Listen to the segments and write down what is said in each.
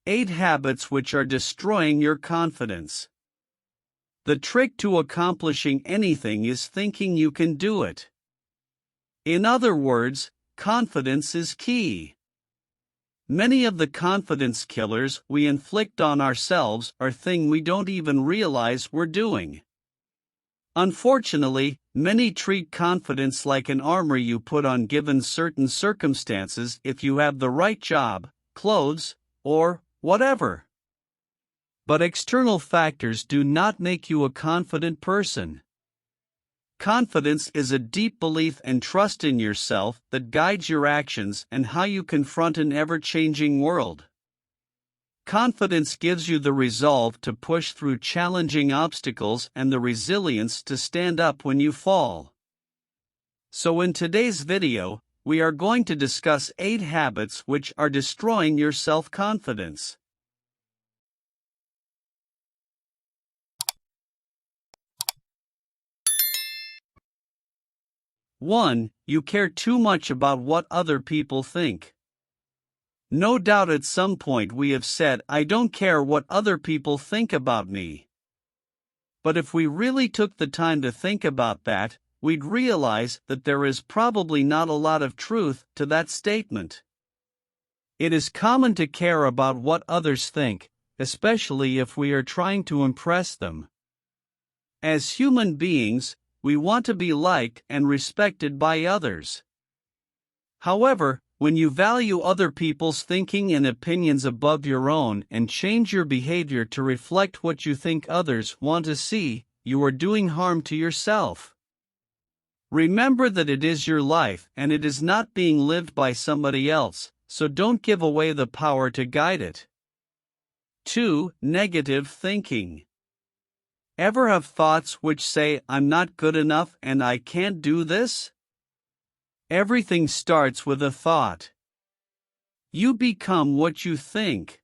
8 habits which are destroying your confidence. The trick to accomplishing anything is thinking you can do it. In other words, confidence is key. Many of the confidence killers we inflict on ourselves are things we don't even realize we're doing. Unfortunately, many treat confidence like an armor you put on given certain circumstances if you have the right job, clothes, or whatever. But external factors do not make you a confident person. Confidence is a deep belief and trust in yourself that guides your actions and how you confront an ever-changing world. Confidence gives you the resolve to push through challenging obstacles and the resilience to stand up when you fall. So in today's video, we are going to discuss 8 habits which are destroying your self-confidence. 1. You care too much about what other people think. No doubt at some point we have said, "I don't care what other people think about me." But if we really took the time to think about that, we'd realize that there is probably not a lot of truth to that statement. It is common to care about what others think, especially if we are trying to impress them. As human beings, we want to be liked and respected by others. However, when you value other people's thinking and opinions above your own and change your behavior to reflect what you think others want to see, you are doing harm to yourself. Remember that it is your life and it is not being lived by somebody else, so don't give away the power to guide it. 2. Negative thinking. Ever have thoughts which say, "I'm not good enough and I can't do this"? Everything starts with a thought. You become what you think.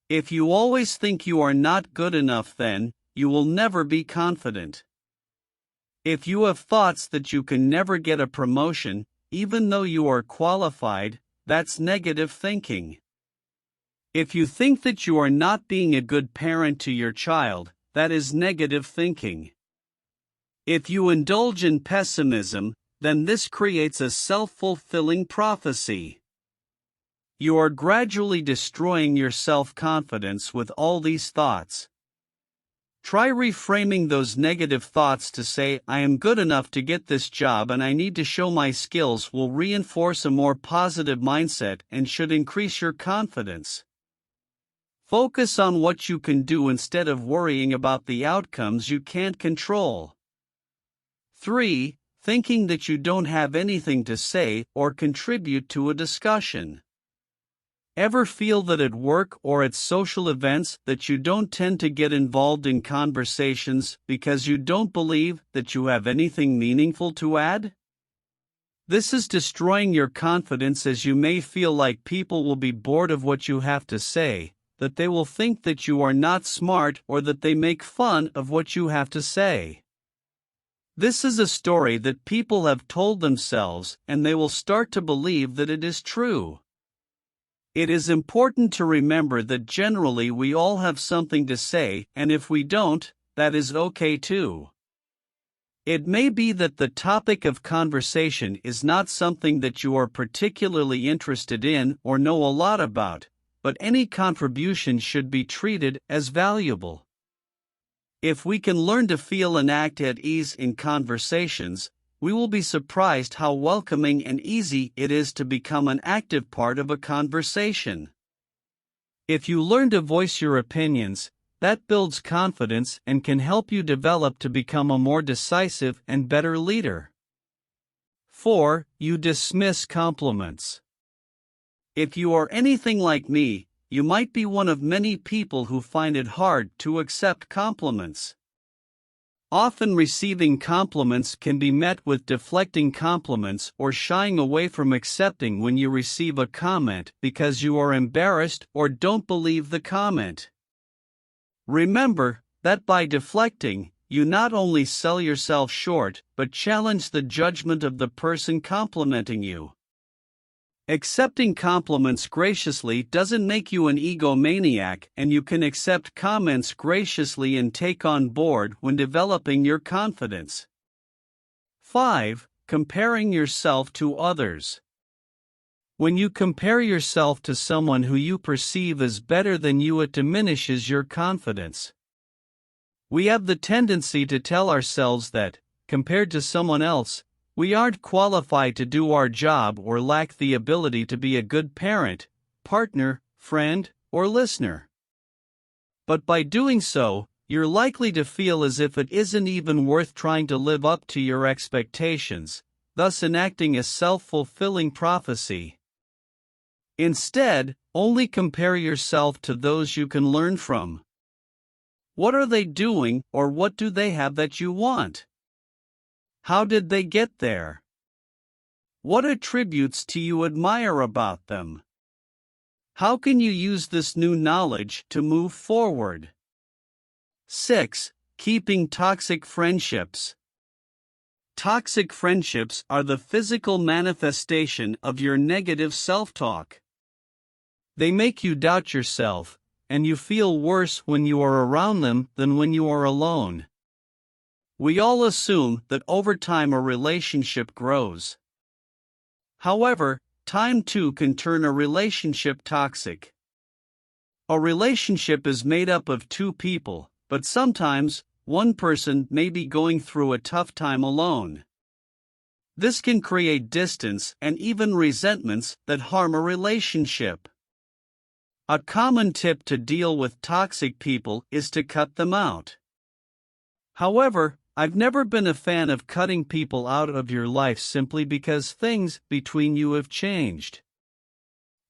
If you always think you are not good enough, then you will never be confident. If you have thoughts that you can never get a promotion, even though you are qualified, that's negative thinking. If you think that you are not being a good parent to your child, that is negative thinking. If you indulge in pessimism, then this creates a self-fulfilling prophecy. You are gradually destroying your self-confidence with all these thoughts. Try reframing those negative thoughts to say, "I am good enough to get this job and I need to show my skills," will reinforce a more positive mindset and should increase your confidence. Focus on what you can do instead of worrying about the outcomes you can't control. 3. Thinking that you don't have anything to say or contribute to a discussion. Ever feel that at work or at social events that you don't tend to get involved in conversations because you don't believe that you have anything meaningful to add? This is destroying your confidence, as you may feel like people will be bored of what you have to say, that they will think that you are not smart, or that they make fun of what you have to say. This is a story that people have told themselves, and they will start to believe that it is true. It is important to remember that generally we all have something to say, and if we don't, that is okay too. It may be that the topic of conversation is not something that you are particularly interested in or know a lot about, but any contribution should be treated as valuable. If we can learn to feel and act at ease in conversations, we will be surprised how welcoming and easy it is to become an active part of a conversation. If you learn to voice your opinions, that builds confidence and can help you develop to become a more decisive and better leader. 4. You dismiss compliments. If you are anything like me, you might be one of many people who find it hard to accept compliments. Often receiving compliments can be met with deflecting compliments or shying away from accepting when you receive a comment because you are embarrassed or don't believe the comment. Remember that by deflecting, you not only sell yourself short but challenge the judgment of the person complimenting you. Accepting compliments graciously doesn't make you an egomaniac, and you can accept comments graciously and take on board when developing your confidence. 5. Comparing yourself to others. When you compare yourself to someone who you perceive as better than you, it diminishes your confidence. We have the tendency to tell ourselves that, compared to someone else, we aren't qualified to do our job or lack the ability to be a good parent, partner, friend, or listener. But by doing so, you're likely to feel as if it isn't even worth trying to live up to your expectations, thus enacting a self-fulfilling prophecy. Instead, only compare yourself to those you can learn from. What are they doing, or what do they have that you want? How did they get there? What attributes do you admire about them? How can you use this new knowledge to move forward? 6. Keeping toxic friendships. Toxic friendships are the physical manifestation of your negative self-talk. They make you doubt yourself, and you feel worse when you are around them than when you are alone. We all assume that over time a relationship grows. However, time too can turn a relationship toxic. A relationship is made up of two people, but sometimes, one person may be going through a tough time alone. This can create distance and even resentments that harm a relationship. A common tip to deal with toxic people is to cut them out. However, I've never been a fan of cutting people out of your life simply because things between you have changed.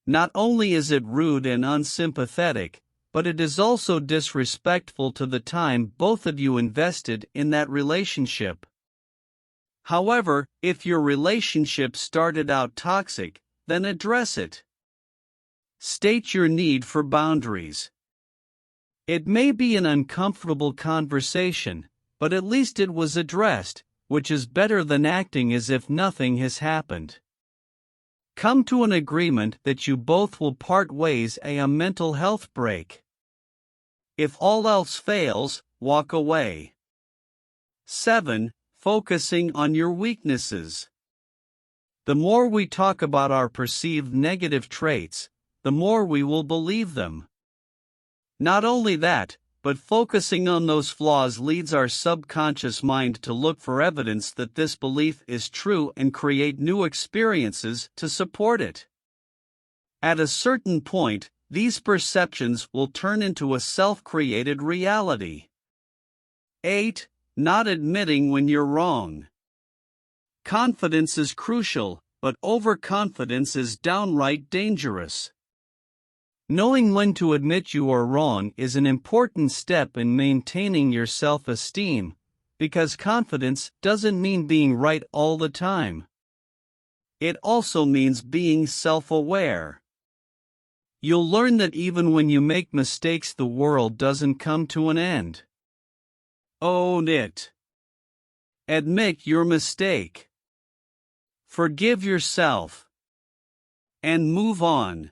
Not only is it rude and unsympathetic, but it is also disrespectful to the time both of you invested in that relationship. However, if your relationship started out toxic, then address it. State your need for boundaries. It may be an uncomfortable conversation, but at least it was addressed, which is better than acting as if nothing has happened. Come to an agreement that you both will part ways at a mental health break. If all else fails, walk away. 7. Focusing on your weaknesses. The more we talk about our perceived negative traits, the more we will believe them. Not only that, but focusing on those flaws leads our subconscious mind to look for evidence that this belief is true and create new experiences to support it. At a certain point, these perceptions will turn into a self-created reality. 8. Not admitting when you're wrong. Confidence is crucial, but overconfidence is downright dangerous. Knowing when to admit you are wrong is an important step in maintaining your self-esteem, because confidence doesn't mean being right all the time. It also means being self-aware. You'll learn that even when you make mistakes, the world doesn't come to an end. Own it. Admit your mistake. Forgive yourself. And move on.